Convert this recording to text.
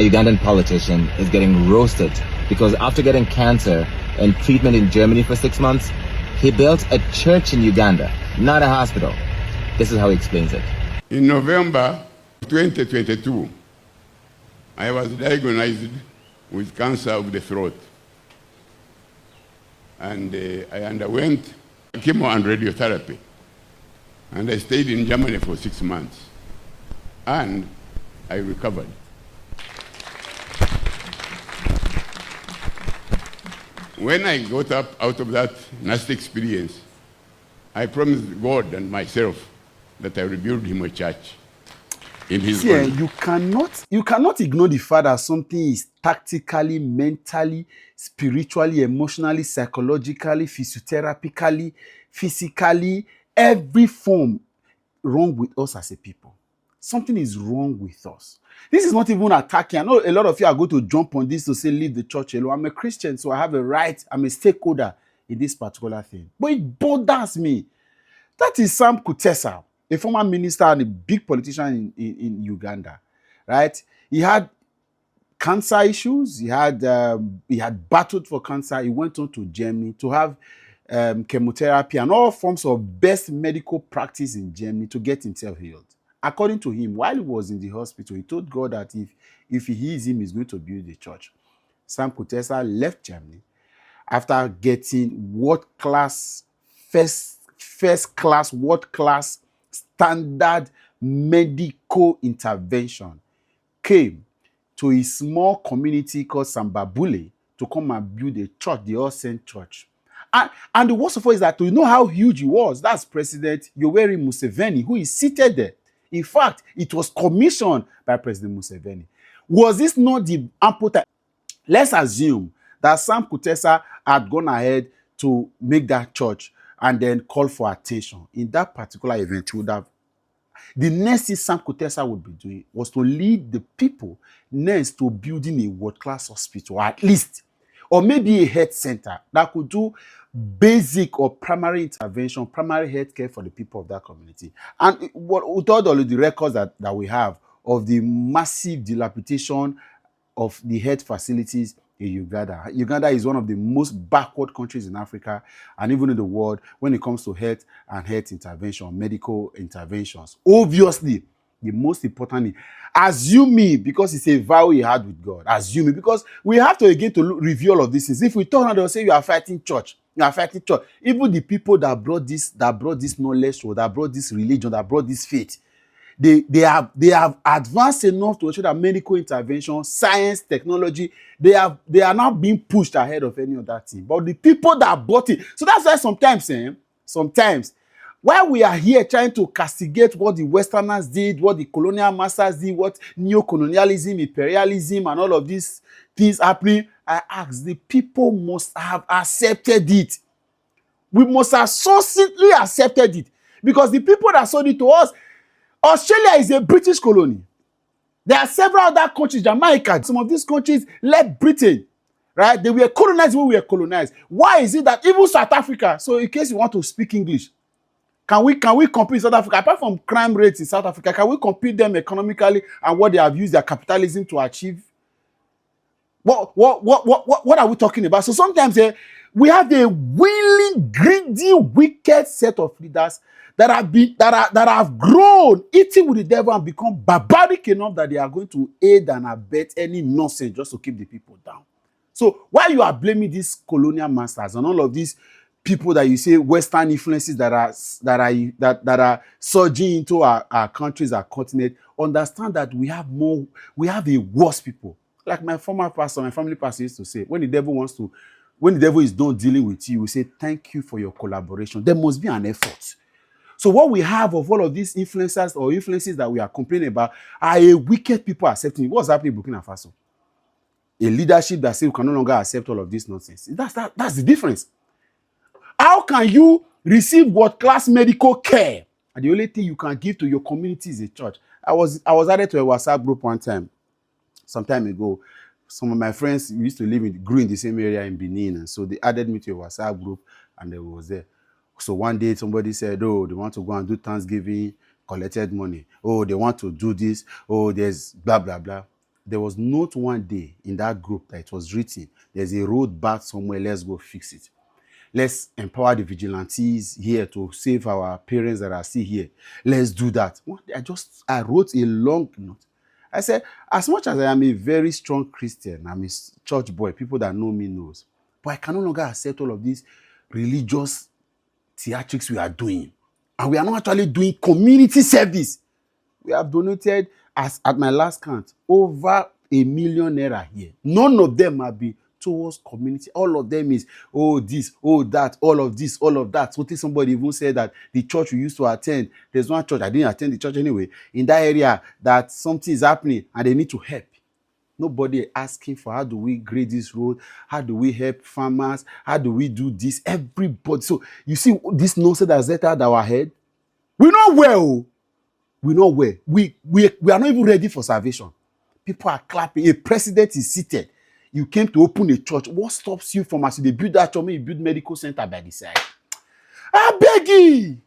a Ugandan politician, is getting roasted because after getting cancer and treatment in Germany for 6 months, he built a church in Uganda, not a hospital. This is how he explains it. In November 2022, I was diagnosed with cancer of the throat. And I underwent chemo and radiotherapy. And I stayed in Germany for 6 months. And I recovered. When I got up out of that nasty experience, I promised God and myself that I will build him a church in his honor. You cannot ignore the fact that something is tactically, mentally, spiritually, emotionally, psychologically, physiotherapically, physically, every form wrong with us as a people. Something is wrong with us. This is not even attacking. I know a lot of you are going to jump on this to say, leave the church alone. I'm a Christian, so I have a right. I'm a stakeholder in this particular thing. But it bothers me. That is Sam Kutesa, a former minister and a big politician in Uganda, right? He had cancer issues. He had battled for cancer. He went on to Germany to have chemotherapy and all forms of best medical practice in Germany to get himself healed. According to him, while he was in the hospital, he told God that if he heals him, he's going to build a church. Sam Kutesa left Germany after getting world-class, first-class, world-class standard medical intervention, came to a small community called Sambabule to come and build a church, the All Saint Church. And the worst of all is that you know how huge he was. That's President Yoweri Museveni, who is seated there. In fact, it was commissioned by President Museveni. Was this not the ample time? Let's assume that Sam Kutesa had gone ahead to make that church and then call for attention. In that particular event, would have the next thing Sam Kutesa would be doing was to lead the people next to building a world-class hospital, at least, or maybe a health center that could do basic or primary intervention, primary health care for the people of that community. And with all the records that we have of the massive dilapidation of the health facilities in Uganda. Uganda is one of the most backward countries in Africa and even in the world when it comes to health and health intervention, medical interventions. Obviously, the most important thing, assume me, because it's a vow he had with God. Assume me, because we have to again to review all of these things. If we turn around and say you are fighting church, you are fighting church. Even the people that brought this knowledge, or that brought this religion, that brought this faith, they have advanced enough to ensure that medical intervention, science, technology, they are now being pushed ahead of any other thing. But the people that bought it, so that's why sometimes while we are here trying to castigate what the Westerners did, what the colonial masters did, what neo-colonialism, imperialism, and all of these things happening, I ask, the people must have accepted it. We must have succinctly accepted it. Because the people that sold it to us, Australia is a British colony. There are several other countries, Jamaica, some of these countries left Britain, right? They were colonized when we were colonized. Why is it that even South Africa, so in case you want to speak English, can we compete South Africa? Apart from crime rates in South Africa, can we compete them economically and what they have used their capitalism to achieve? What are we talking about? So sometimes we have a willing, greedy, wicked set of leaders that have grown, eating with the devil, and become barbaric enough that they are going to aid and abet any nonsense just to keep the people down. So while you are blaming these colonial masters and all of these people that you say Western influences that are surging into our countries, our continent, understand that we have a worse people. Like my former pastor, my family pastor used to say, when the devil is done dealing with you, we say, thank you for your collaboration. There must be an effort. So what we have of all of these influencers or influences that we are complaining about are a wicked people accepting it. What's happening in Burkina Faso? A leadership that says we can no longer accept all of this nonsense. That's the difference. How can you receive world-class medical care and the only thing you can give to your community is a church? I was added to a WhatsApp group one time, some time ago. Some of my friends grew in the same area in Benin, and so they added me to a WhatsApp group, and they was there. So one day somebody said, oh, they want to go and do Thanksgiving, collected money. Oh, they want to do this. Oh, there's blah, blah, blah. There was not one day in that group that it was written, there's a road back somewhere, let's go fix it. Let's empower the vigilantes here to save our parents that are still here. Let's do that. I wrote a long note. I said, as much as I am a very strong Christian, I'm a church boy, people that know me knows, but I can no longer accept all of these religious theatrics we are doing. And we are not actually doing community service. We have donated, as at my last count, over ₦1 million here. None of them have been towards community. All of them is, oh, this, oh, that, all of this, all of that. So somebody even said that the church we used to attend, there's one church, I didn't attend the church anyway, in that area, that something is happening and they need to help. Nobody asking for how do we grade this road, how do we help farmers, how do we do this, everybody. So you see this nonsense that's entered our head. We're not well. We're not well. We are not even ready for salvation. People are clapping. A president is seated. You came to open a church. What stops you from, as they build that church, you build medical center by the side? I beg you.